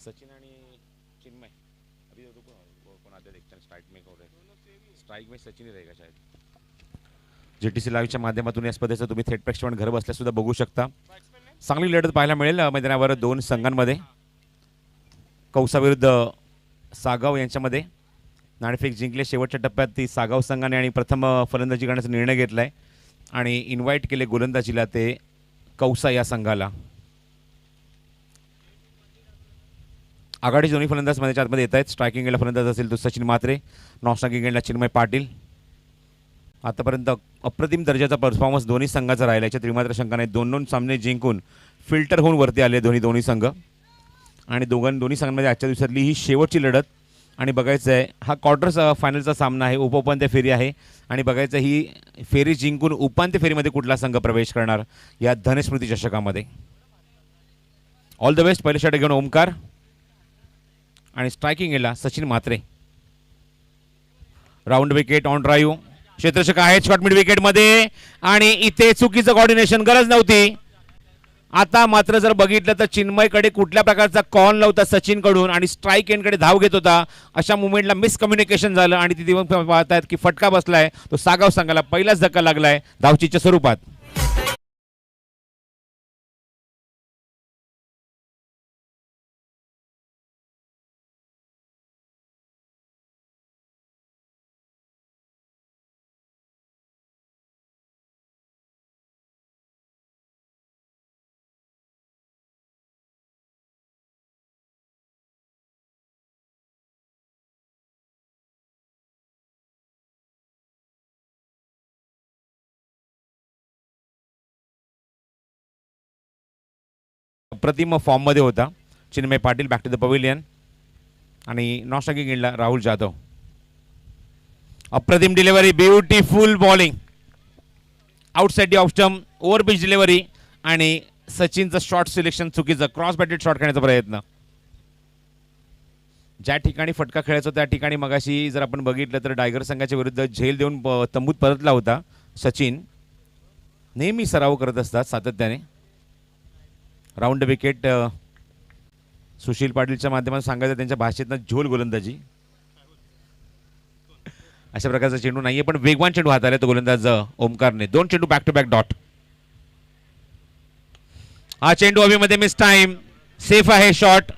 सचिन आणि चिन्मय अभी रुको, वो कौन आते देखते हैं स्ट्राइक में, कौन है स्ट्राइक में, सचिन ही रहेगा शायद। जीटीसी लाईव्हच्या माध्यमातून या स्पर्धेचं तुम्ही थेट प्रक्षेपण घर बसल्या सुद्धा बघू शकता। चांगली लढत पाहायला मिळेल मैदानावर दोन संघांमध्ये, कौसा विरुद्ध सागाव यांच्यामध्ये। नाणेफेक जिंकले शेवटच्या टप्प्यात ती सागाव संघाने आणि प्रथम फलंदाजी करण्याचा निर्णय घेतलाय आणि इन्व्हाइट केले गोलंदाजीला ते कौसा या संघाला। आघाडी दोन्ही फलंदाज मैदानाच्या आतमध्ये येत आहेत। स्ट्रायकिंग एंडला फलंदाज असेल तो सचिन म्हात्रे, नॉन स्ट्रायकिंग एंडला चिन्मय पाटील। आतापर्यंत अप्रतिम दर्जाचा परफॉर्मन्स दोन्ही संघाचा राहिला। याच्या त्रिमात्र संघाने 2-2 सामने जिंकून फिल्टर होऊन वरती आले दोन्ही संघ आणि दोन्ही संघांमध्ये आजच्या दिवसातली ही शेवटची लढत आणि बघायचं आहे हा क्वार्टर फायनलचा सामना आहे, उपउपांत्य फेरी आहे आणि बघायचं ही फेरी जिंकून उपांत्य फेरीमध्ये कुठला संघ प्रवेश करणार या धनस्मृती चषकामध्ये। All the best. पहिले षटक घेऊन ओमकार आणि स्ट्रायकिंग एंडला Sachin Mhatre. Round wicket on drive, क्षेत्ररक्षक आहेत शॉर्ट मिड विकेट मध्ये आणि इथे चुकीचं कोऑर्डिनेशन, गरज नव्हती। आता मात्र जर बघितलं तर चिन्मयकडे कुठल्या प्रकारचा कॉल नव्हता सचिन कडून आणि स्ट्राइक एंडकडे धाव घेत होता, अशा मुवमेंटला मिसकम्युनिकेशन झालं आणि तिथे पाहतायत की फटका बसलाय तो सागाव संघाला, पहिलाच धक्का लागलाय धावचीच्या स्वरूपात। अप्रतिम फॉर्म मध्ये होता Chinmay Patil. Back to the pavilion आणि नॉन स्ट्रायकिंग एंडला राहुल जाधव। अप्रतिम delivery, beautiful bowling, outside the off stump, over pitch delivery आणि सचिनचं शॉट सिलेक्शन चुकीचं, क्रॉस बॅटेड शॉट खेळण्याचा प्रयत्न। ज्या ठिकाणी फटका खेळायचा त्या ठिकाणी मगाशी जर आपण बघितलं तर टायगर संघाच्या विरुद्ध झेल देऊन तंबूत परतला होता सचिन। नेहमी सराव करत असतात सातत्याने। राऊंड विकेट सुशील पाटीलच्या माध्यमातून सांगायचं त्यांच्या भाषेतनं झोल गोलंदाजी, अशा प्रकारचा चेंडू नाहीये पण वेगवान चेंडू हाताळला तो गोलंदाज ओमकारने। 2 चेंडू बॅक टू बॅक डॉट। हा चेंडू हवेमध्ये मिस टाइम, सेफ आहे शॉट।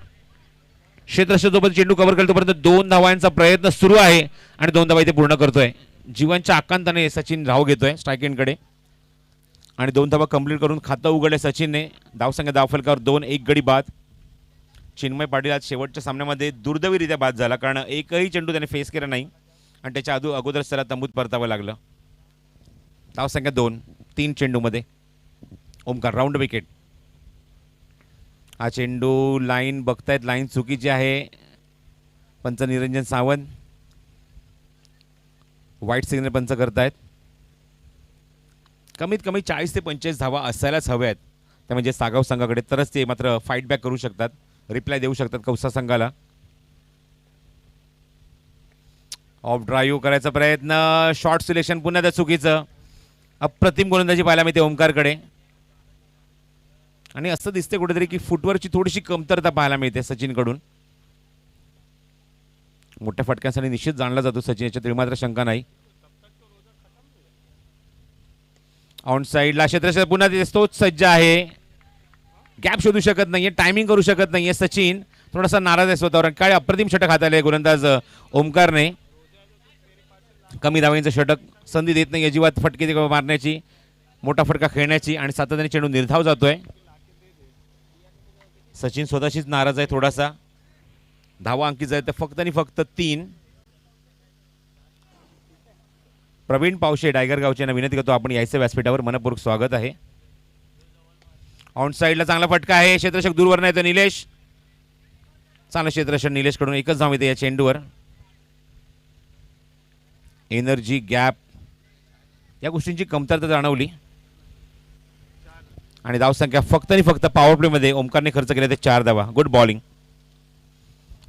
क्षेत्ररक्षकासोबत चेंडू कव्हर करतो तोपर्यंत 2 धावांचा प्रयत्न सुरू आहे आणि 2 धावा इथे पूर्ण करतोय। जीवनच्या आकांताने सचिन धाव घेतोय स्ट्राइक एंडकडे आणि 2 धावा कंप्लीट करून खातं उघडले सचिनने। धावसंख्या धावफलकावर 2-1 गडी बाद। चिन्मय पाटील आज शेवटच्या सामन्यामध्ये दुर्दैवीरित्या बाद झाला कारण एकही चेंडू त्याने फेस केला नाही आणि त्याच्या अगोदर त्याला तंबूत परतावं लागलं। धावसंख्या 2, 3 चेंडूमध्ये ओमकार। राऊंड विकेट, हा चेंडू लाईन बघतायत, लाईन चुकीची आहे। पंच निरंजन सावंत व्हाईट सिग्नल पंच करतायत। कमीत कमी 40 ते 45 धावा असायलाच हव्यात त्या म्हणजे सागाव संघाकडे, तरच ते मात्र फाईट बॅक करू शकतात, रिप्लाय देऊ शकतात कौसा संघाला। ऑफ ड्राईव्ह करायचा प्रयत्न, शॉर्ट सिलेक्शन पुन्हा त्या चुकीचं। अप्रतिम गोलंदाजी पाहायला मिळते ओमकारकडे आणि असं दिसते कुठेतरी की फुटवर्कची थोडीशी कमतरता पाहायला मिळते सचिनकडून। मोठ्या फटक्यांसाठी निश्चित जाणला जातो सचिन, याच्या त्रिमात्र शंका नाही। ऑन साइडला क्षेत्ररक्षक पुन्हा तोच सज्ज आहे, गॅप शोधू शकत नाहीये, टायमिंग करू शकत नाहीये सचिन, थोडासा नाराज आहे स्वतःवर। काय अप्रतिम षटक हाताळले गोलंदाज ओमकारने, कमी धावांचं षटक, संधी देत नाही अजिबात फटके मारण्याची, मोठा फटका खेळण्याची आणि सातत्याने चेंडू निर्धाव जातोय। सचिन स्वतःशीच नाराज आहे थोडासा। धावा अंकित आहेत फक्त आणि फक्त 3। प्रवीण पावशे टायगर गावचे यांना विनंती करतो आपण यायचं व्यासपीठावर, मनपूर्वक स्वागत आहे। ऑन साइडला चांगला फटका आहे, क्षेत्ररक्षक दूरवर नाही तर निलेश, चांगला क्षेत्ररक्षक निलेश कडून, एकच धाव येते या चेंडूवर। एनर्जी गॅप या गोष्टींची कमतरता जाणवली आणि धावसंख्या फक्त आणि फक्त पॉवर प्ले मध्ये ओमकारने खर्च केले ते 4 धावा। गुड बॉलिंग,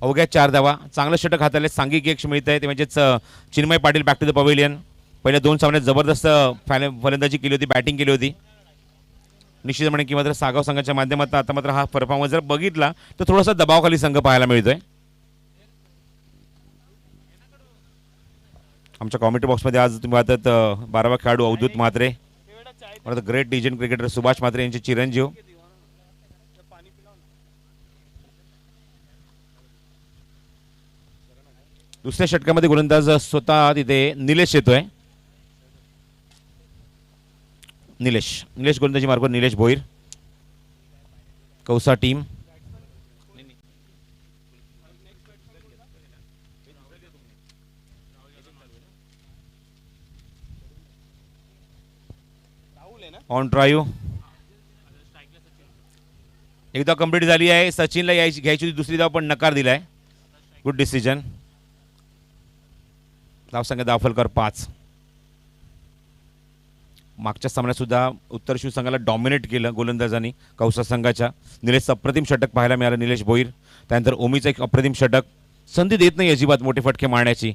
अवघ्या 4 धावा, चांगलं षटक हाताळले, सांघिक यश मिळत आहे ते म्हणजेच Chinmay Patil. Back to the pavilion, पहिल्या 2 सामन्यात जबरदस्त फलंदाजी केली होती, बॅटिंग केली होती। निश्चित म्हणे की मात्र सागाव संघाच्या माध्यमातून आता मात्र हा परफॉर्मन्स जर बघितला तर थोडासा दबावाखाली संघ पाहायला मिळतोय. आमच्या कॉमेंट्री बॉक्समध्ये आज तुम्ही पाहतात 12वा खेळाडू अवधूत म्हात्रे, ग्रेट लीजंड क्रिकेटर सुभाष म्हात्रे यांचे चिरंजीव. दुसऱ्या षटकामध्ये गोलंदाज स्वतः तिथे निलेश येतोय. निलेश गोलंदाजी मार्गावर Nilesh Bhoir, Kausa team. On drive एकदा कंप्लीट झाली आहे. सचिनला घ्यायची होती दुसरी धाव पण नकार दिलाय. Good decision. धावसंख्या दाफलकर 5. मागच्या सामन्यात सुद्धा उत्तर शिवसंघाला डॉमिनेट केलं गोलंदाजांनी कौसा संघाच्या. निलेश अप्रतिम षटक पाहायला मिळालं निलेश भोईर. त्यानंतर ओमीचं एक अप्रतिम षटक. संधी देत नाही अजिबात मोठे फटके मारण्याची.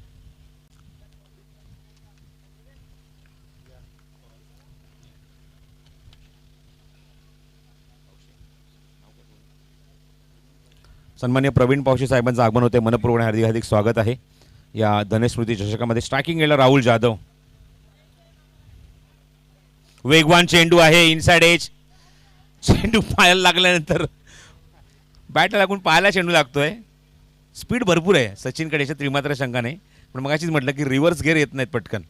सन्मान्य प्रवीण पावशी साहेबांचं आगमन होते. मनपूर्वक हार्दिक हार्दिक स्वागत आहे या धनेश स्मृती चषकामध्ये. स्ट्रायकिंग गेला राहुल जाधव. वेगवान चेंडू आहे इनसाइड एज. चेंडू पायाला लागल्यानंतर बॅट लागून पायाला चेंडू लागतोय. स्पीड भरपूर आहे सचिनकडे त्रिमात्र शंकाने, पण मगाशीच म्हटलं की रिव्हर्स गेअर येत नाहीत पटकन.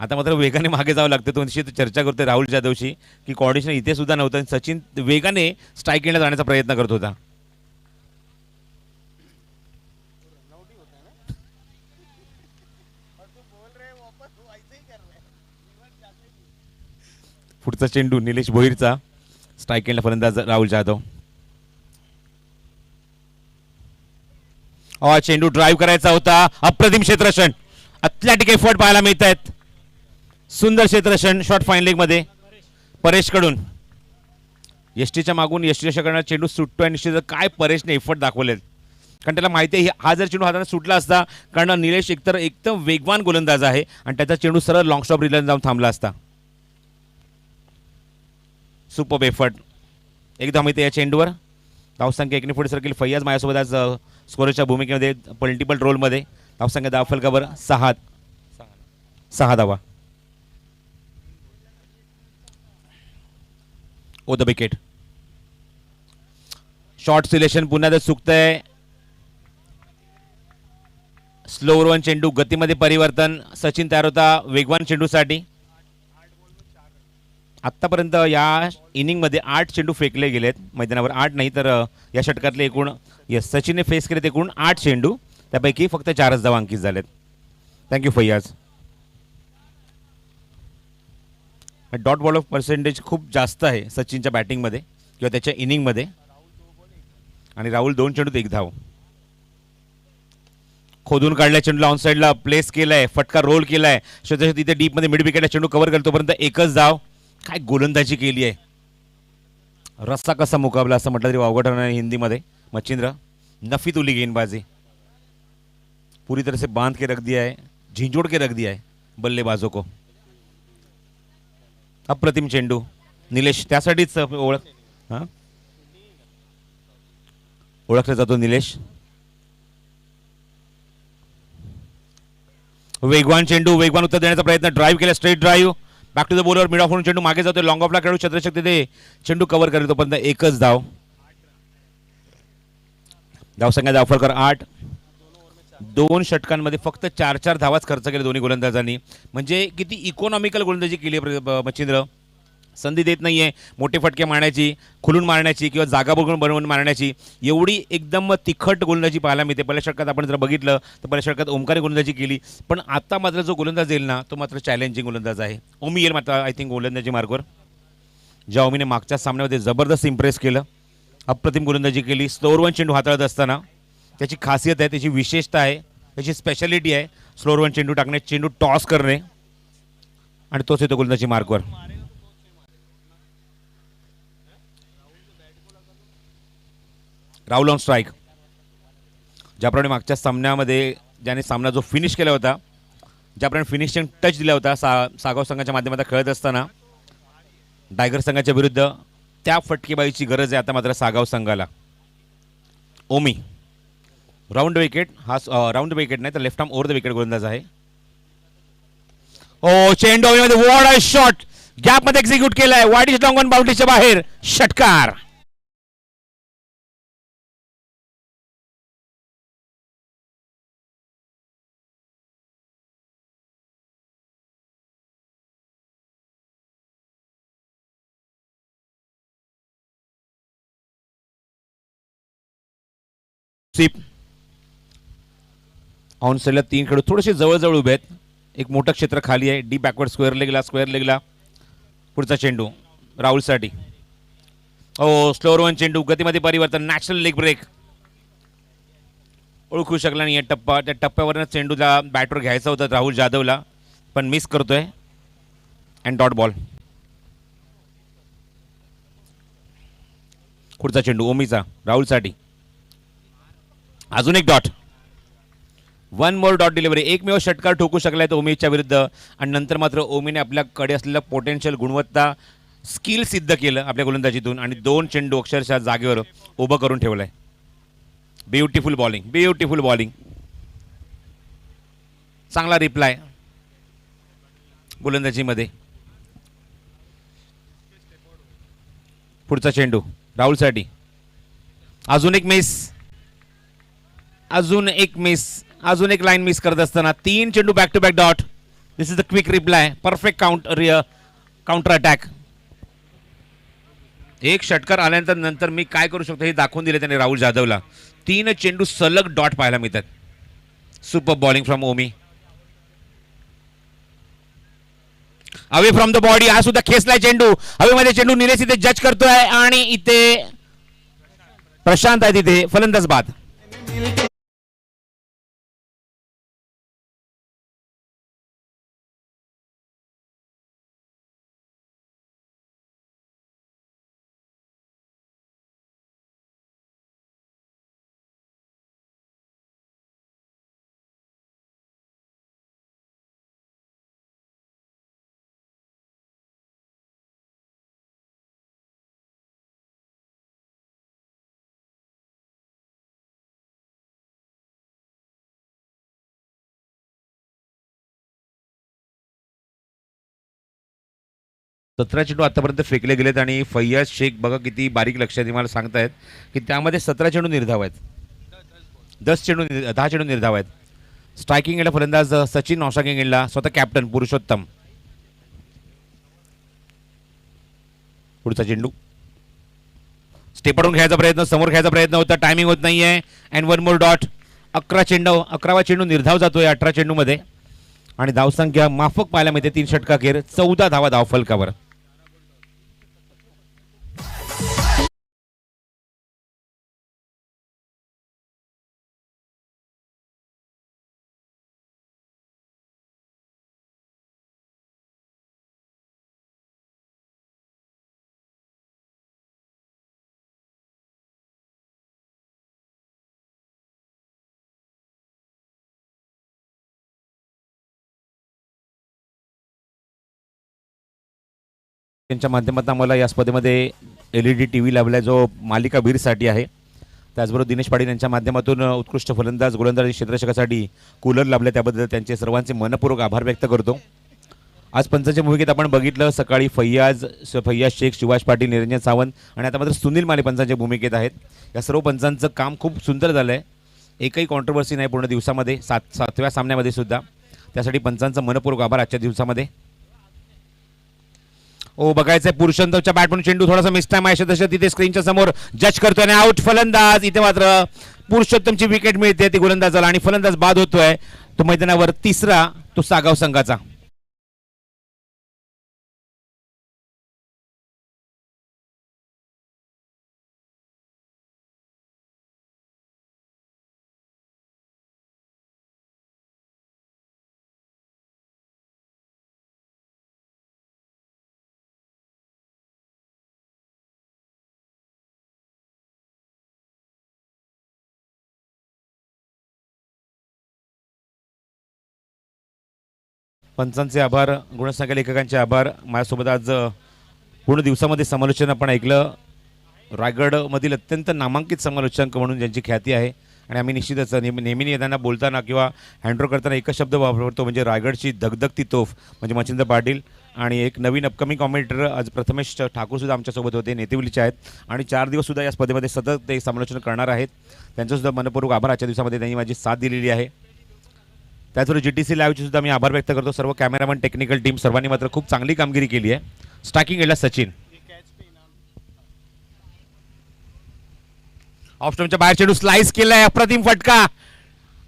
आता मात्र वेगाने मागे जावं लागतं. तो निश्चित चर्चा करतोय राहुल जाधवशी की कॉर्डिनेशन इथे सुद्धा नव्हतं. सचिन वेगाने स्ट्रायकिंगला जाण्याचा प्रयत्न करत होता. पुढचा चेंडू निलेश भोईरचा. स्ट्राईक केला फलंदाज राहुल जाधव. चेंडू ड्राईव्ह करायचा होता. अप्रतिम क्षेत्ररक्षण. अथलेटिक एफर्ट पाहायला मिळत आहेत. सुंदर क्षेत्ररक्षण शॉर्ट फाईन लेग मध्ये परेश कडून. यष्टीच्या मागून यष्टीच्या चेंडू सुटतोय. निश्चित काय परेशने एफर्ट दाखवलेत, कारण त्याला माहिती आहे हा जर चेंडू हाताने सुटला असता, कारण निलेश एकतर एकदम वेगवान गोलंदाज आहे आणि त्याचा चेंडू सरळ लॉंग स्टॉप रिलर जाऊन थांबला असता. Super effort. एकदा माहिती या चेंडूवर. धावसंख्या 1 पुढे सरकेल. फैयाज माझ्यासोबत आज स्कोरच्या भूमिकेमध्ये मल्टिपल रोलमध्ये. धावसंख्या दाफलकावर 6 धावा. ओ द विकेट. शॉर्ट सिलेक्शन पुन्हा चुकतंय. स्लो वन चेंडू गतीमध्ये परिवर्तन. सचिन तयार होता वेगवान चेंडूसाठी. आत्तापर्यंत या इनिंगमध्ये 8 चेंडू फेकले गेलेत मैदानावर. 8 नाही तर या षटकातले एकूण सचिनने फेस केलेत एकूण 8 चेंडू, त्यापैकी फक्त 4च धावा अंकित झालेत. Thank you Faiyaz. Dot ball of percentage खूप जास्त आहे सचिनच्या बॅटिंगमध्ये किंवा त्याच्या इनिंगमध्ये. आणि राहुल 2 चेंडूत 1 धाव. खोदून काढल्या चेंडूला ऑन साईडला प्लेस केलाय. फटका रोल केलाय. तिथे डीपमध्ये मिड विकेटला चेंडू कव्हर करतो पर्यंत 1च धाव. काय गोलंदाजी केली आहे. रस्सा कसा मुकाबला असं म्हटलं तरी वावगं ठरणार हिंदीमध्ये. मच्छिंद्र नफी तुली गेंदबाजी. पूरी तरह से बांध के रख दिया है, झिंझोड़ के रख दिया है बल्लेबाजों को. अप्रतिम चेंडू. निलेश त्यासाठीच ओळखला जातो निलेश. वेगवान चेंडू. वेगवान उत्तर देण्याचा प्रयत्न. ड्राईव्ह केला. Straight drive. Back to the bowler. Mid off होऊन चेंडू मागे जातोय. लॉंग ऑफला खेळू क्षेत्ररक्षक तिथे चेंडू कव्हर करेल तोपर्यंत 1च धाव. धावसंख्या दाफलकर 8. 2 षटकांमध्ये फक्त 4 धावाच खर्च केले दोन्ही गोलंदाजांनी. म्हणजे किती इकॉनॉमिकल गोलंदाजी केली आहे मच्छिंद्र. संधी देत नाहीये मोठे फटके मारण्याची, खुलून मारण्याची किंवा जागा बघून बनवून मारण्याची. एवढी एकदम तिखट गोलंदाजी पाहायला मिळते. पहिल्या षटकात आपण जर बघितलं तर पहिल्या षटकात ओमकारने गोलंदाजी केली, पण आता मात्र जो गोलंदाज येईल ना तो मात्र चॅलेंजिंग गोलंदाज आहे. ओमी येईल मात्र आय थिंक गोलंदाजी मार्गावर. ज्या ओमीने मागच्या सामन्यामध्ये जबरदस्त इम्प्रेस केलं. अप्रतिम गोलंदाजी केली. स्लोअर वन चेंडू हाताळत असताना त्याची खासियत आहे, त्याची विशेषता आहे, त्याची स्पेशालिटी आहे स्लोअर वन चेंडू टाकणे, चेंडू टॉस करणे, आणि तोच येतो गोलंदाजी मार्गावर. Rahul on strike. ज्याप्रमाणे मागच्या सामन्यामध्ये ज्याने सामना जो फिनिश केला होता, ज्याप्रमाणे फिनिशिंग टच दिला होता सागाव संघाच्या माध्यमातून खेळत असताना, टायगर संघाच्या विरुद्ध त्या फटकेबाजीची गरज आहे आता मात्र सागाव संघाला. ओमी राऊंड विकेट, हा राऊंड विकेट नाही तर left arm over the wicket गोलंदाज आहे. ओ चेंडू मध्ये वॉड अ शॉट गॅप मध्ये एक्झिक्यूट केलाय. वाईड लॉंग ऑन बाउंड्रीच्या बाहेर षटकार. ऑन साईडला 3 खेळाडू थोडेसे जवळजवळ उभे आहेत. एक मोठं क्षेत्र खाली आहे. डी बॅकवर्ड स्क्वेअर लेगला पुढचा चेंडू राहुलसाठी. ओ स्लोअर वन चेंडू गतीमध्ये परिवर्तन नॅचरल लेग ब्रेक. ओळखू शकला नाही टप्पा. त्या टप्प्यावरनं चेंडूला बॅटवर घ्यायचा होता राहुल जाधवला पण मिस करतोय अँड डॉट बॉल. पुढचा चेंडू ओमीचा राहुलसाठी. अजून एक dot. One more dot delivery. एकमेव षटकार ठोकू शकलाय तो ओमीच्या विरुद्ध आणि नंतर मात्र ओमीने आपल्याकडे असलेलं पोटेन्शियल गुणवत्ता स्किल सिद्ध केलं आपल्या गोलंदाजीतून आणि 2 चेंडू अक्षरशः जागेवर उभं करून ठेवलंय. Beautiful bowling, beautiful bowling. चांगला रिप्लाय गोलंदाजीमध्ये. पुढचा चेंडू राहुलसाठी. अजून एक मिस, अजून एक मिस, अजून एक लाईन मिस करत असताना 3 चेंडू back to back dot. This is the quick reply. Perfect counter attack. एक षटकार आल्यानंतर नंतर मी काय करू शकतो हे दाखवून दिले त्याने राहुल जाधवला. 3 चेंडू सलग डॉट पाहायला मिळतात. Super bowling from Omi. Away from the body. हा सुद्धा खेचलाय चेंडू हवेमध्ये. चेंडू निलेश इथे जज करतोय आणि इथे प्रशांत आहे तिथे फलंदाज बाद. सतरा चेंडू आतापर्यंत फेकले गेलेत आणि फैयाज शेख बघा किती बारीक लक्ष आहे मला सांगतायत की त्यामध्ये 17 चेंडू निर्धाव आहेत. 10 चेंडू निर्धाव आहेत. स्ट्रायकिंग एंडला फलंदाज सचिन. नॉस्ट्रायकिंग एंडला स्वतः कॅप्टन पुरुषोत्तम. पुढचा चेंडू स्टेपडून घ्यायचा प्रयत्न, समोर घ्यायचा प्रयत्न होता. टायमिंग होत नाहीये अँड वन मोर डॉट. 11वा चेंडू निर्धाव जातोय 18 चेंडूमध्ये आणि धावसंख्या माफक पाहायला मिळते. 3 षटकाखेर 14 धावा धावफलकावर. त्यांच्या माध्यमातून आम्हाला या स्पर्धेमध्ये LED TV लाभला जो मालिका वीरसाठी आहे. त्याचबरोबर दिनेश पाटील यांच्या माध्यमातून उत्कृष्ट फलंदाज गोलंदाजी क्षेत्ररक्षकासाठी कूलर लाभले. त्याबद्दल त्यांचे सर्वांचे मनपूर्वक आभार व्यक्त करतो. आज पंचांच्या भूमिकेत आपण बघितलं सकाळी फैयाज शेख, शिवाज पाटील, निरंजन सावंत आणि आता मात्र सुनील माने पंचांच्या भूमिकेत आहेत. या सर्व पंचांचं काम खूप सुंदर झालं आहे. एकही कॉन्ट्रोवर्सी नाही पूर्ण दिवसामध्ये. 7व्या सामन्यामध्ये सुद्धा. त्यासाठी पंचांचं मनपूर्वक आभार आजच्या दिवसामध्ये. ओ बघायचंय पुरुषोत्तमच्या बॅटमन चेंडू थोडासा मिस टाइम आहे तसं तिथे स्क्रीनच्या समोर जज करतोय आणि आउट फलंदाज. इथे मात्र पुरुषोत्तमची विकेट मिळते ती गोलंदाजाला आणि फलंदाज बाद होतोय. तो मैदानावर तिसरा तो सागाव संघाचा. पंचांचे आभार, गुणसंख्या लेखकांचे आभार. माझ्यासोबत आज पूर्ण दिवसामध्ये समालोचन आपण ऐकलं. रायगडमधील अत्यंत नामांकित समालोचक म्हणून ज्यांची ख्याती आहे आणि आम्ही निश्चितच नेहमी येताना बोलताना किंवा हँडओव्हर करताना एकच शब्द वापरतो म्हणजे रायगडची धगधगती तोफ म्हणजे मच्छिंद्र पाटील. आणि एक नवीन अपकमिंग कॉमेंटेटर आज प्रथमेश ठाकूरसुद्धा आमच्यासोबत होते, नेतेवलीचे आहेत आणि 4 दिवससुद्धा या स्पर्धेमध्ये सतत ते समालोचन करणार आहेत. त्यांचंसुद्धा मनपूर्वक आभार. आजच्या दिवसामध्ये त्यांनी माझी साथ दिलेली आहे. त्याचबरोबर GTC लाईव्हची सुद्धा मी आभार व्यक्त करतो. सर्व कॅमेरामन, टेक्निकल टीम सर्वांनी मात्र खूप चांगली कामगिरी केली आहे. स्ट्रायकिंग एंडला सचिन, ऑफ स्टंपच्या बाहेर चेंडू स्लाइस केलाय, अप्रतिम फटका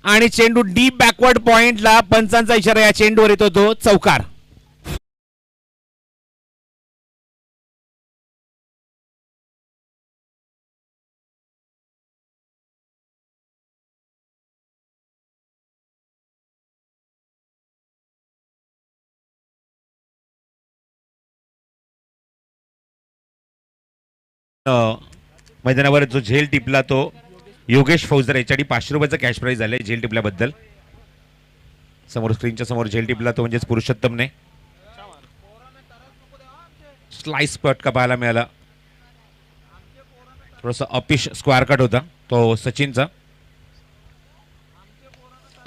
आणि चेंडू डीप बॅकवर्ड पॉइंटला. पंचांचा इशारा या चेंडूवर येतो, तो चौकार. मैदानावर जो झेल टिपला तो योगेश फौजदार, याच्यासाठी 500 रुपयाचा कॅश प्राइज झाले झेल टिपल्याबद्दल. समोर स्क्रीनच्या समोर झेल टिपला तो म्हणजेच पुरुषोत्तमने. स्लाइस फटका पाहायला मिळाला. थोडासा अपिश स्क्वायर कट होता तो सचिनचा.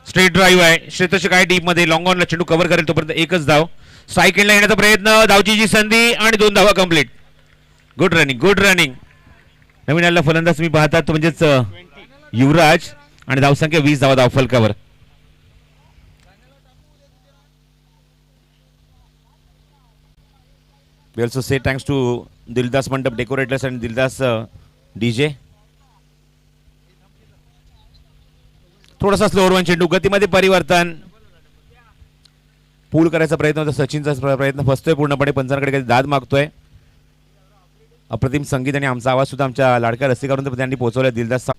स्ट्रेट ड्राईव्ह आहे, क्षेत्ररक्षक काय डीप मध्ये लॉंग ऑनला चेंडू कव्हर करेल तोपर्यंत एकच धाव. सायकलला येण्याचा प्रयत्न, धावची जी संधी आणि 2 धावा complete. Good running, good running. नवीन आलेला फलंदाज तुम्ही पाहतात तो म्हणजेच युवराज आणि धावसंख्या 20 धावा धावफलकावर. We also say thanks to Dildas Mandap Decorators and Dildas DJ. थोडासा स्लोअर वन चेंडू, गतीमध्ये परिवर्तन, पूल करायचा प्रयत्न होता सचिनचा प्रयत्न फसतोय पूर्णपणे. पंचांकडे काही दाद मागतोय. अप्रतिम संगीत आणि आमचा आवाज सुद्धा आमच्या लाडक्या रसिकावरून त्यांनी पोहोचवला. दिलदास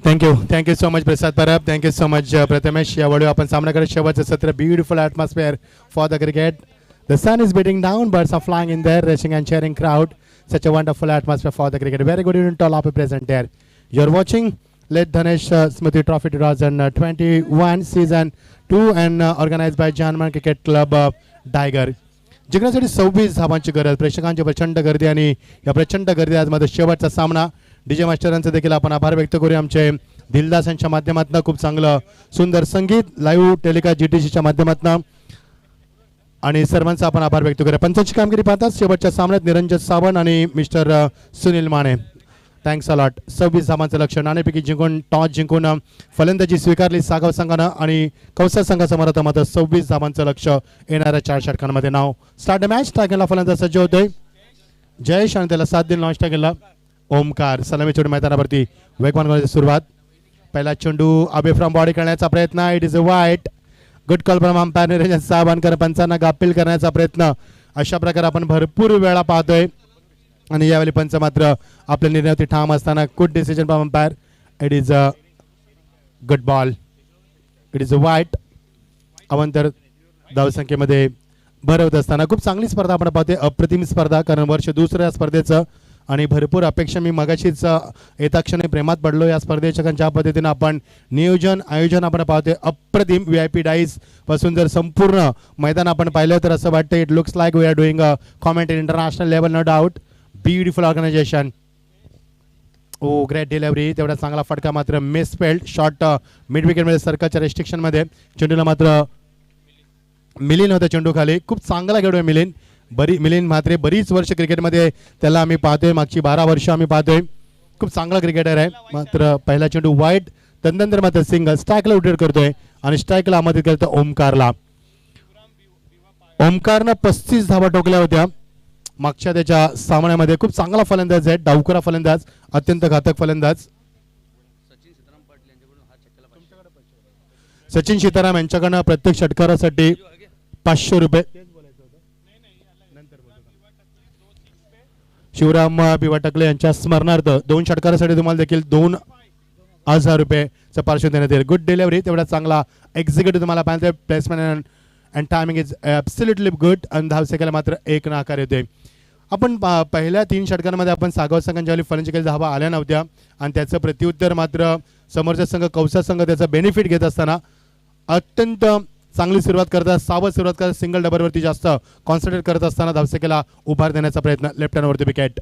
thank you so much Prasad Parab. Thank you so much Prathamesh. यावेळी आपण सामन्याकडे शेवटचं सत्र. Beautiful atmosphere for the cricket. The sun is beating down, birds are flying in there, rushing and cheering crowd. Such a wonderful atmosphere for the cricket. Very good evening to all of you present here. You're watching Late Dhanesh Smriti Trophy 2021 Season 2 and organized by Janman Cricket Club Tiger. जिंकण्यासाठी 26 धावांची गरज. प्रेक्षकांची प्रचंड गर्दी आणि या प्रचंड गर्दी आज मध्ये शेवटचा सामना. DJ मास्टरांचा देखील आपण आभार व्यक्त करूया. आमचे दिलदास यांच्या माध्यमातून खूप चांगलं सुंदर संगीत लाईव्ह टेलिकास्ट GTCच्या माध्यमातून आणि सर्वांचा आपण आभार व्यक्त करूया. पंचांची कामगिरी पाहतात शेवटच्या सामन्यात निरंजन सावंत आणि mister Sunil Mane. Thanks a lot. 26 धावांचं लक्ष. नाणेफेकी जिंकून टॉस जिंकून फलंदाजी स्वीकारली सागाव संघानं आणि कौसा संघासमोर मात्र 26 धावांचं लक्ष येणाऱ्या 4 षटकांमध्ये. नाव स्टार्ट मॅच. टाकेला फलंदाज सज्ज होतोय जयेश आणि त्याला साथ दिला नॉन टाकेला ओमकार. सलामी चेंडू मैदानावरती वेगवान सुरुवात. पहिला चेंडू अबे फ्रॉम बॉडी करण्याचा प्रयत्न. It is a wide. Good call from umpire Niranjan Sawantkar. पंचांना गाफील करण्याचा प्रयत्न. अशा प्रकारे आपण भरपूर वेळा पाहतोय आणि यावेळी पंच मात्र आपल्या निर्णयावरती ठाम असताना good decision from umpire. It is a good ball. It is a वाईट. अवंतर धावसंख्येमध्ये भर होत असताना खूप चांगली स्पर्धा आपण पाहतोय. अप्रतिम स्पर्धा, कारण वर्ष दुसऱ्या स्पर्धेचं आणि भरपूर अपेक्षा. मी मगाशीच येता क्षणी प्रेमात पडलो या स्पर्धेच्या, कारण ज्या पद्धतीनं आपण नियोजन आयोजन आपण पाहतोय अप्रतिम. VIP डाईस पासून जर संपूर्ण मैदान आपण पाहिलं तर असं वाटतं it looks like we are doing a comment in international level. No doubt. Beautiful organisation. Oh great delivery. तेवढा चांगला फटका मात्र मिस फेल्ड. शॉट मिड विकेटमध्ये सरकारच्या रेस्ट्रिक्शनमध्ये. चेंडूला मात्र मिलिंद होता चेंडू खाली. खूप चांगला खेळतोय मिलिंद. मिलिंद म्हात्रे बरीच वर्ष क्रिकेटमध्ये त्याला आम्ही पाहतोय. मागची 12 वर्ष आम्ही पाहतोय. खूप चांगला क्रिकेटर आहे. मात्र पहिला चेंडू वाईट. तदनंतर मात्र सिंगल. स्ट्राईकला उठेड करतोय आणि स्ट्राईकला आमंत्रित करतो ओमकारला. ओमकारनं 35 धावा ठोकल्या होत्या मागच्या त्याच्या सामन्यामध्ये. खूप चांगला फलंदाज आहे. डावखुरा फलंदाज, अत्यंत घातक फलंदाज. सचिन सीताराम यांच्याकडनं प्रत्येक षटकारासाठी 500 रुपये. शिवराम बिवा टकले यांच्या स्मरणार्थ 2 षटकारासाठी तुम्हाला देखील 2,000 रुपयेचं पारितोषिक देण्यात येईल. Good delivery. तेवढा चांगला एक्झिक्युटिव्ह तुम्हाला पाहिजे. Placement and timing is absolutely good. आणि धावसंख्येला मात्र 1 आकार येतोय. आपण पहिल्या 3 षटकांमध्ये आपण सागाव संघांच्या फलंदाजी केली धावा आल्या नव्हत्या आणि त्याचं प्रत्युत्तर मात्र समोरचा संघ कौसा संघ त्याचा बेनिफिट घेत असताना अत्यंत चांगली सुरुवात करतात. सावध सुरुवात करतात. सिंगल डबलवरती जास्त कॉन्सन्ट्रेट करत असताना धावसंख्येला उभार देण्याचा प्रयत्न. लेफ्ट हँडवरती विकेट.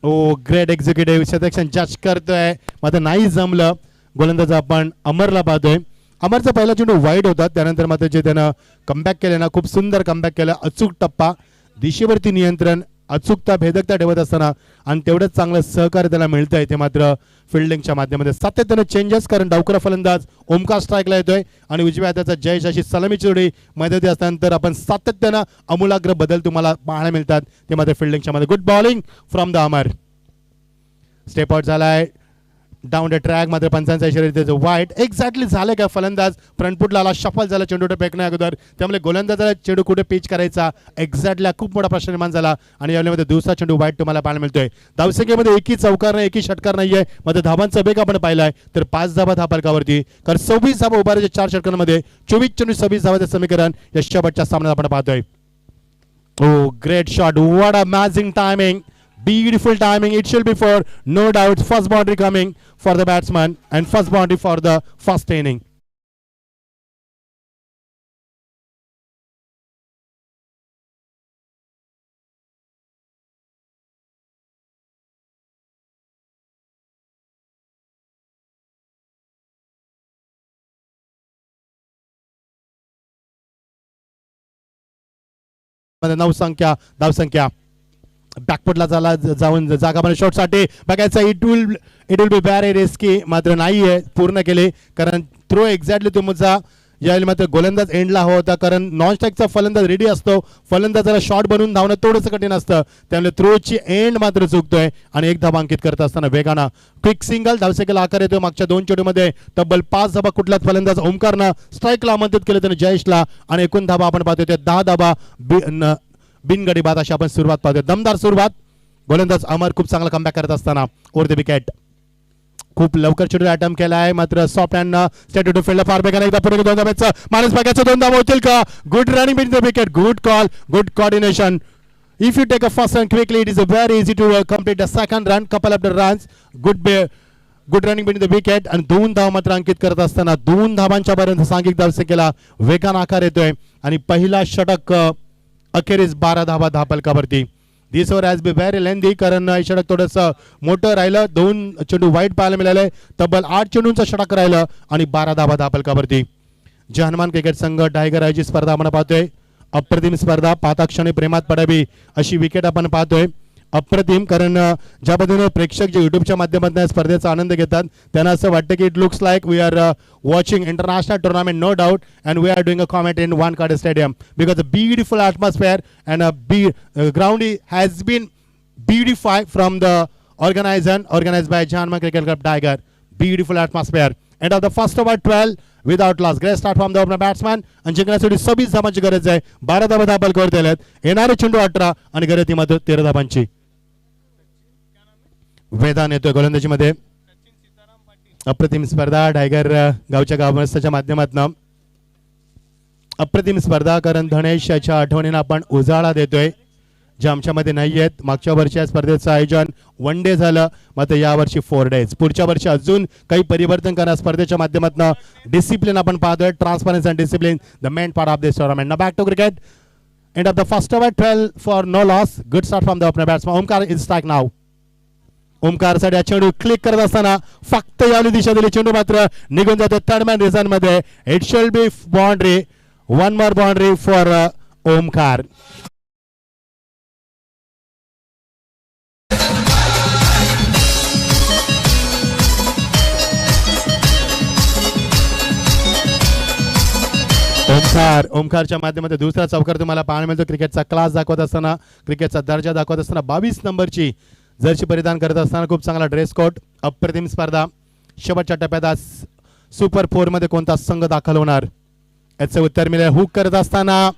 ओ ग्रेट एक्झिक्युटिव्ह शतरक्षण जज करतोय मात्र नाही जमलं. गोलंदाज आपण अमरला पाहतोय. अमरचा पहिला चेंडू वाईड होता त्यानंतर मात्र जे त्यानं कमबॅक केलं ना खूप सुंदर कमबॅक केलं. अचूक टप्पा दिशेवरती नियंत्रण अचूकता भेदकता ठेवत असताना आणि तेवढंच चांगलं सहकार्य त्याला मिळतंय ते मात्र फिल्डिंगच्या माध्यमामध्ये सातत्यानं चेंजेस कारण डावखुरा फलंदाज ओमकार स्ट्राईकला येतोय आणि उजव्या हाताचा जयेश अशी सलामीची जोडी मैदानी असताना आपण सातत्यानं आमूलाग्र बदल तुम्हाला पाहायला मिळतात ते मात्र फिल्डिंगच्या मध्ये. Good bowling from the Amar. Step out झालाय डाऊन द ट्रॅक मात्र पंचांचा इशारा त्याचं वाईट एक्झॅक्टली झालं का. फलंदाज फ्रंटफुटला आला शफल झाला चेंडू फेकण्या अगोदर त्यामुळे गोलंदाजाला चेंडू कुठे पिच करायचा एक्झॅक्टली खूप मोठा प्रश्न निर्माण झाला आणि यावेळेमध्ये दुसरा चेंडू वाईट तुम्हाला पाहायला मिळतोय. धावसंख्येमध्ये एकही चौकार नाही एकही षटकार नाहीये मात्र धाबांचा वेग आपण पाहिलाय तर 5 धाबा धापालकावरती कारण 26 धाबा उभाराच्या 4 षटकांमध्ये 24 चेंडू 26 धावाचे समीकरण या शेवटच्या सामन्यात आपण पाहतोय. Oh great shot what amazing timing. Beautiful timing. It shall be for no doubt first boundary coming for the batsman and first boundary for the first inning. धावसंख्या बॅकफुटला जाऊन जागामध्ये शॉटसाठी बघायचं. It will be very risky मात्र नाहीये पूर्ण केले कारण throw exactly तुमचा यावेळी मात्र गोलंदाज एंडला हवा होता कारण नॉन स्ट्राईकचा फलंदाज रेडी असतो. फलंदाजाला शॉट बनवून धावणं थोडंसं कठीण असतं त्यामुळे थ्रोची एंड मात्र चुकतोय आणि 1 धाबा अंकित करत असताना वेगानं क्विक सिंगल धावसंख्येला आकार येतोय. मागच्या 2 चेंडूमध्ये तब्बल 5 धाबा कुठलाच फलंदाज ओमकारनं स्ट्राईकला आमंत्रित केलं त्याने जयेशला आणि एकूण धाबा आपण पाहतोय ते 10 धाबा बिनगडी बाद अशी आपण सुरुवात पाहतोय. दमदार सुरुवात. गोलंदाज अमर खूप चांगला कमबॅक करत असताना ओव्हर द विकेट. खूप लवकर चेंडू अटेम्प्ट केलाय मात्र soft hand straight to field फार बेगाने एकदा पुढे 2 धाब्याचं माणूस बघायचं 2 धाबा होतील का. Good running between the wicket. Good call good coordination. If you take a first run quickly it is very easy to complete the second run. Couple of the runs. Good running between the wicket आणि 2 धावा मात्र अंकित करत असताना 2 धावांच्या पर्यंत सांघिक धावसंख्येला वेगानं आकार येतोय आणि पहिला षटक अखेरीस 12 धाबा धापलकावरती. दिस ओव्हर हॅज बी व्हेरी लेंदी कारण षटक थोडंसं मोठं राहिलं. 2 चेंडू वाईट पाहायला मिळाले. तब्बल 8 चेंडूंचं षटक राहिलं आणि 12 धाबा धापलकावरती. जे हनुमान क्रिकेट संघ टायगर आयची स्पर्धा आपण पाहतोय. अप्रतिम स्पर्धा पाहता क्षणी प्रेमात पडावी अशी विकेट आपण पाहतोय. अप्रतिम कारण ज्या पद्धतीने प्रेक्षक जे युट्यूबच्या माध्यमातून या स्पर्धेचा आनंद घेतात त्यांना असं वाटतं की it looks like we are watching international tournament no doubt and we are doing a comment in Wankhede stadium because a beautiful atmosphere and ground has been beautified from the organized by Janman Cricket Club Tiger. Beautiful atmosphere. End of the first over 12 without loss. Great start from the opener batsman आणि जिंकण्यासाठी 26 धाबांची गरज आहे. 12 धाबा धापलकावर दिलेत. येणारे चेंडू 18 आणि गरज मात्र 13 धाबांची. वेदान येतोय गोलंदाजीमध्ये. अप्रतिम स्पर्धा टायगर गावच्या गावमस्ताच्या माध्यमातून अप्रतिम स्पर्धा कारण धनेश याच्या आठवणीनं आपण उजाळा देतोय जे आमच्यामध्ये नाही आहेत. मागच्या वर्षी या स्पर्धेचं आयोजन 1 डे झालं मात्र यावर्षी 4 डेज. पुढच्या वर्षी अजून काही परिवर्तन करा स्पर्धेच्या माध्यमातून. डिसिप्लिन आपण पाहतोय. Transparency and discipline the main part of this tournament. Now back to cricket. End of the first over 12 for no loss. Good start from the opener batsman Omkar is strike now. Omkar साठी चेंडू click करत असताना फक्त यावली दिशा दिली. चेंडू मात्र निघून जातो थर्ड मॅन रिझन मध्ये. It shall be boundary. 1 more boundary for Omkar. ओमकारच्या माध्यमातून दुसरा चौकार तुम्हाला पाहायला मिळतो. क्रिकेटचा क्लास दाखवत असताना क्रिकेटचा दर्जा दाखवत असताना 22 नंबरची जर्सी परिधान करत असताना खूप चांगला ड्रेस कोड. अप्रतिम स्पर्धा. शेवटच्या टप्प्यात आज सुपर 4 मध्ये कोणता संघ दाखल होणार याचं उत्तर मिळेल. हुक करत असताना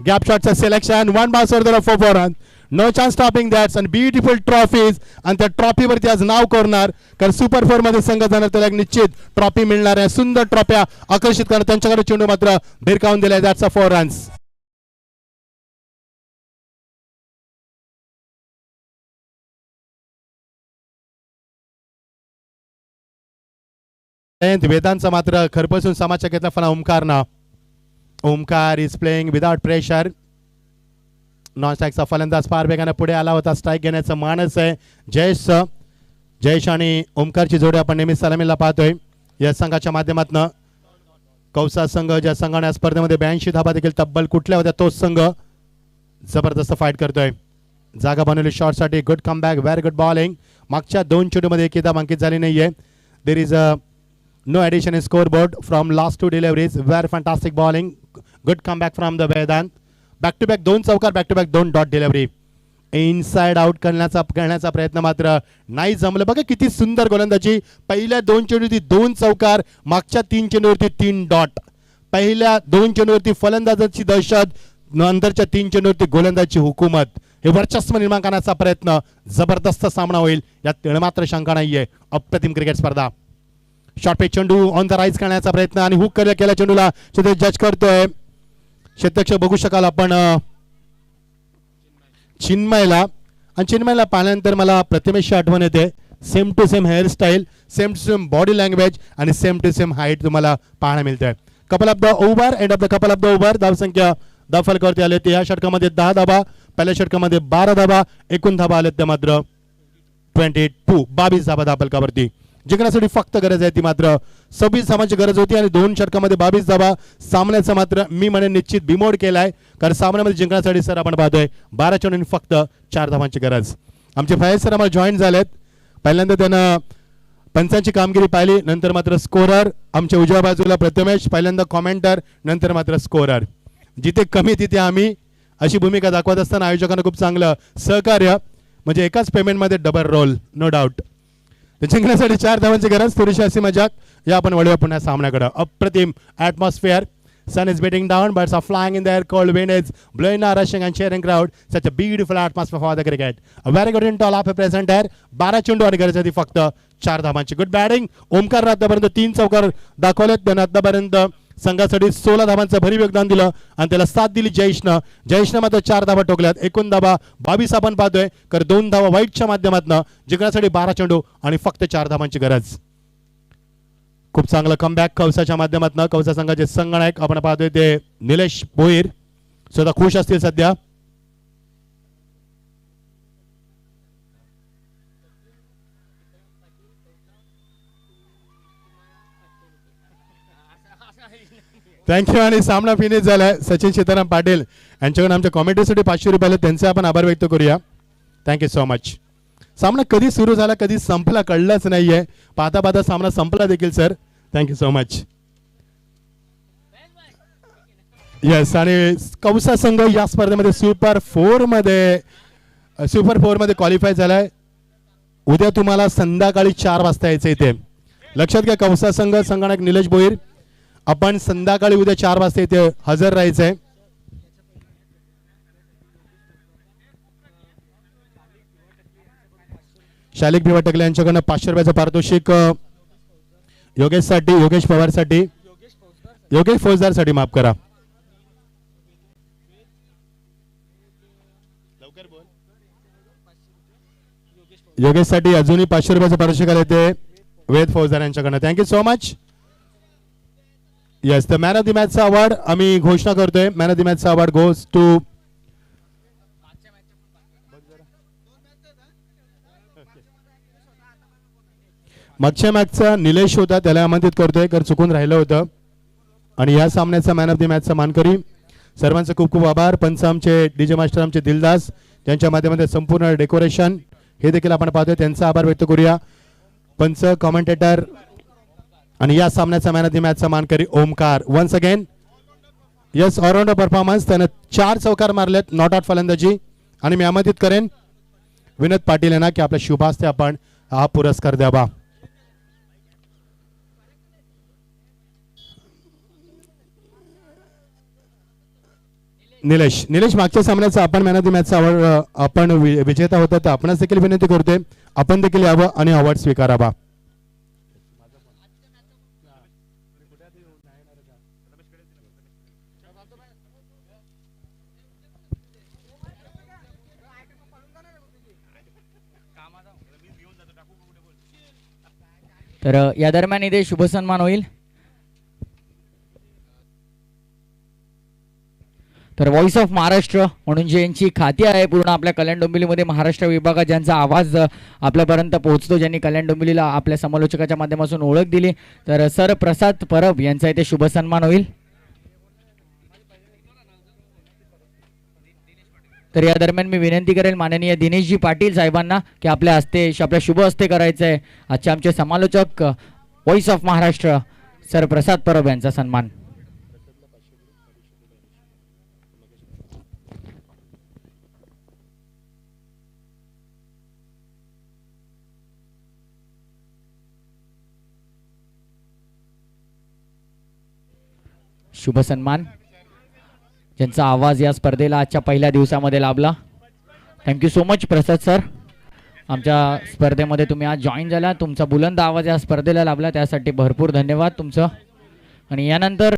गॅप शॉटचं सिलेक्शन. 1 बॉल सोडतो 4 run. No chance stopping that's आणि ब्युटिफुल ट्रॉफीज आणि त्या ट्रॉफीवरती आज नाव करणार कारण सुपर फोर मध्ये संघ जाणार त्याला एक निश्चित ट्रॉफी मिळणार आहे. सुंदर ट्रॉफ्या आकर्षित करणार त्यांच्याकडे चेंडू मात्र भिरकावून दिलाय. That's a 4 runs. वेदांचा मात्र खरपसून समाचार घेतला फना ओमकारनं. Omkar is playing without pressure. Non स्ट्राईकचा फलंदाज फार वेगाने पुढे आला होता. स्ट्राईक घेण्याचं मानस आहे जयेश आणि ओमकारची जोडी आपण नेहमी सलामीला पाहतोय या संघाच्या माध्यमातून. कौसा संघ ज्या संघाने या स्पर्धेमध्ये 82 धाबा देखील तब्बल कुठल्या होत्या तोच संघ जबरदस्त फाईट करतोय. जागा बनवली शॉटसाठी. Good comeback. Very good bowling. मागच्या 2 चेंडूमध्ये एकही धाव अंकित झाली नाहीये. There is a no addition in scoreboard from last 2 deliveries. Very fantastic bowling. Good comeback from the Vedant. Back to back 2 चौकार, back to back 2 dot delivery. Inside out करण्याचा प्रयत्न मात्र नाही जमलं. बघा किती सुंदर गोलंदाजी. पहिल्या 2 चेंडूवरती 2 चौकार, मागच्या 3 चेंडूवरती 3 डॉट. पहिल्या 2 चेंडूवरती फलंदाजाची दहशत, नंतरच्या 3 चेंडूवरती गोलंदाजी हुकूमत. हे वर्चस्व निर्माण करण्याचा प्रयत्न. जबरदस्त सामना होईल यात मात्र शंका नाहीये. अप्रतिम क्रिकेट स्पर्धा. शॉर्ट पे चेंडू ऑन द राईज करण्याचा प्रयत्न आणि हुक केल्या चेंडूला जज करतोय. क्षेत्ररक्षक बघू शकाल आपण चिन्मयला. आणि चिन्मयला पाहिल्यानंतर मला प्रतिमेशी आठवण येते. Same to same hairstyle, same to same body language आणि सेम टू सेम हाईट तुम्हाला पाहायला मिळते. Couple of the over, end of the couple of the over. धावसंख्या फलकावरती आले ते या षटकामध्ये 10 धाबा, पहिल्या षटकामध्ये 12 धाबा, एकूण धाबा आले ते मात्र 22 धाबा फलकावरती. जिंकण्यासाठी फक्त गरज आहे ती मात्र 26 धावांची गरज होती आणि 2 षटकामध्ये 22 धावा. सामन्याचा मात्र मी म्हणेन निश्चित बिमोड केलाय कारण सामन्यामध्ये जिंकण्यासाठी सर आपण पाहतोय 12 चेंडूंनी फक्त 4 धावांची गरज. आमचे फैज सर आम्हाला जॉईन झालेत. पहिल्यांदा त्यानं पंचांची कामगिरी पाहिली, नंतर मात्र स्कोरर. आमच्या उजव्या बाजूला प्रथमेश, पहिल्यांदा कॉमेंटर, नंतर मात्र स्कोरर. जिथे कमी तिथे आम्ही अशी भूमिका दाखवत असताना आयोजकांना खूप चांगलं सहकार्य. म्हणजे एकाच पेमेंटमध्ये डबल रोल, नो डाऊट. जिंकण्यासाठी 4 धावांची गरज. थोडीशी अशी मजाक. या आपण वळूया पुन्हा सामन्याकडे. अप्रतिम atmosphere. Sun is beating down, birds are flying in the air, cold wind is blowing, rushing and cheering crowd. Such a beautiful atmosphere for the cricket. A very good in all of present here. 12 चेंडू आणि गरज होती फक्त 4 धावांची. Good batting. Omkar आतापर्यंत 3 चौकार दाखवलेत. त्यानं आतापर्यंत संघासाठी 16 धावांचं भरीव योगदान दिलं आणि त्याला साथ दिली जयेशनं मात्र 4 धावा टोकल्यात. एकूण धावा 22 आपण पाहतोय. तर 2 धावा वाईटच्या माध्यमातून. जिंकण्यासाठी 12 चेंडू आणि फक्त 4 धावांची गरज. खूप चांगलं कमबॅक कौसाच्या माध्यमातून. कौसा संघाचे संगणक आपण पाहतोय ते निलेश भोईर स्वतः खुश असतील सध्या. थँक्यू. आणि सामना फिनिश झालाय. सचिन सीताराम पाटील यांच्याकडून आमच्या कॉमेंट्रीसाठी 500 रुपये आले, त्यांचे आपण आभार व्यक्त करूया. Thank you so much. सामना कधी सुरू झाला कधी संपला कळलंच नाहीये. पाहता पाहता सामना संपला देखील sir. Thank you so much. Yes. आणि कौसा संघ या स्पर्धेमध्ये सुपर फोर मध्ये क्वालिफाय झालाय. उद्या तुम्हाला संध्याकाळी 4 वाजता यायचं इथे. लक्षात घ्या कौसा संघ संगणक निलेश भोईर, आपण संध्याकाळी उद्या 4 वाजता इथे हजर राहायचंय. शालिक भिवा टकले यांच्याकडनं 500 रुपयाचं पारितोषिक योगेश फौजदार साठी माफ करा. योगेश साठी अजूनही 500 रुपयाचं पारितोषिक आले ते वेद फौजदार यांच्याकडनं. Thank you so much. Yes. The man of the मॅचचा अवॉर्ड आम्ही घोषणा करतोय. मॅन ऑफ द मॅचचा अवॉर्ड गोज टू मागच्या मॅचचा निलेश होता, त्याला आमंत्रित करतोय कारण चुकून राहिलं होतं. आणि या सामन्याचा मॅन ऑफ द मॅचचा मानकरी सर्वांचे खूप खूप आभार. पंच आमचे डीजे मास्टर आमचे दिलदास त्यांच्या माध्यमातून संपूर्ण डेकोरेशन हे देखील आपण पाहतोय, त्यांचा आभार व्यक्त करूया. पंच, कॉमेंटेटर आणि या सामन्याचा मॅन ऑफ द मॅचचा मानकरी Omkar. Once again yes, allrounder performance. त्यानं 4 चौकार मारलेत, नॉट आउट फलंदाजी. आणि मी आमंत्रित करेन विनोद पाटील यांना की आपल्या शुभास्ते आपण हा पुरस्कार द्यावा. निलेश मागच्या सामन्याचा आपण मॅन ऑफ द मॅचचा अवॉर्ड आपण विजेता होता तर आपणच देखील विनंती करतोय आपण देखील यावं आणि अवॉर्ड स्वीकारावा. तर या दरम्यान इथे शुभसन्मान होईल. तर व्हॉइस ऑफ महाराष्ट्र म्हणून जे यांची खाती आहे पूर्ण आपल्या कल्याण डोंबिवलीमध्ये महाराष्ट्र विभागात ज्यांचा आवाज आपल्यापर्यंत पोहोचतो, ज्यांनी कल्याण डोंबिवलीला आपल्या समालोचकाच्या माध्यमातून ओळख दिली, तर सर प्रसाद परब यांचा इथे शुभसन्मान होईल. तर या दरम्यान मी विनंती करेल माननीय दिनेशजी पाटील साहेबांना की आपल्या हस्ते आपल्या शुभ हस्ते करायचं आहे आजचे आमचे समालोचक व्हॉइस ऑफ महाराष्ट्र सर प्रसाद परब यांचा सन्मान. शुभ सन्मान ज्यांचा आवाज या स्पर्धेला आजच्या पहिल्या दिवसामध्ये लाभला. थँक्यू सो मच प्रसाद सर, आमच्या स्पर्धेमध्ये तुम्ही आज जॉईन झाला, तुमचा बुलंद आवाज या स्पर्धेला लाभला त्यासाठी भरपूर धन्यवाद तुमचं. आणि यानंतर